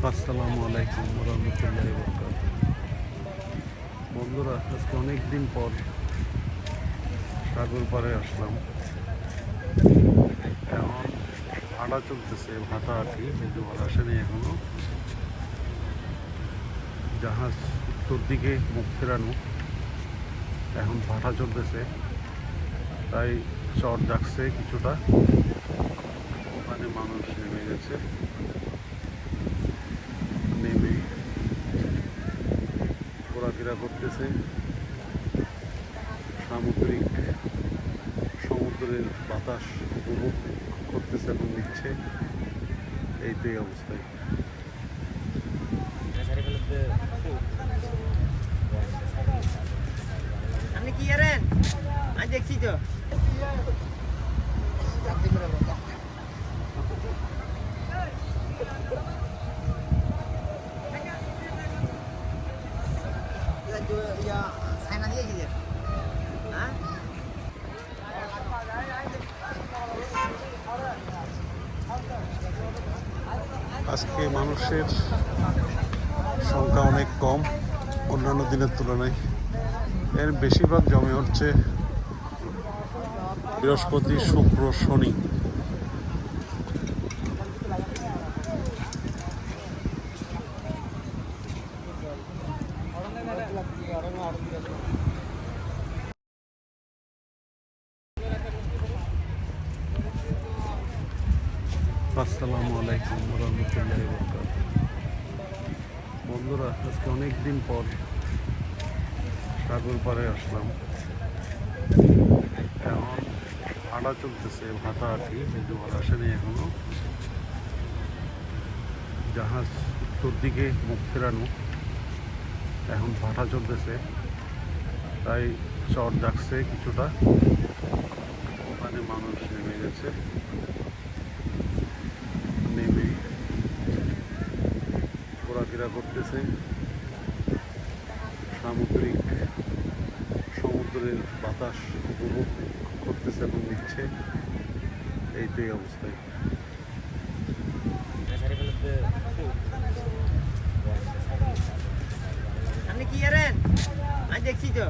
আসসালামু আলাইকুম রহমতুল্লাহি বরকাতুহু। বন্ধুরা, আজকে অনেক দিন পর সাগর পাড়ে আসলাম। এখন ভাটা চলতেছে, ভাটাহাটি, জোয়ার আসেনি এখনো। জাহাজ উত্তর দিকে মুখ ফেরানো, এখন ভাটা চলতেছে, তাই চর জাগছে কিছুটা। ওখানে মানুষ নেমে গেছে, নেমে ঘোরাফেরা করতেছে। সমুদ্রের বাতাস উপভোগ করতেছে এবং নিচ্ছে। এই অবস্থায় আপনি কি করেন? আমি দেখছি তো। আজকে মানুষের সংখ্যা অনেক কম অন্যান্য দিনের তুলনায়। এর বেশিরভাগ জমে হচ্ছে বৃহস্পতি, শুক্র, শনি। আসসালামু আলাইকুম রহমতুল্লাহি বরকাতুহু। বন্ধুরা, আজকে অনেক দিন পর সাগর পাড়ে আসলাম। এখন ভাটা চলতেছে, ভাটাহাটি, জোয়ার আসেনি এখনো। জাহাজ উত্তর দিকে মুখ ফেরানো, এখন ভাটা চলতেছে, তাই চর জাগছে কিছুটা। ওখানে মানুষ নেমে গেছে, নেমে ঘোরাফেরা করতেছে। সমুদ্রের বাতাস উপভোগ করতেছে এবং নিচ্ছে। এই অবস্থায় আপনি কি করেন? আমি দেখছি তো।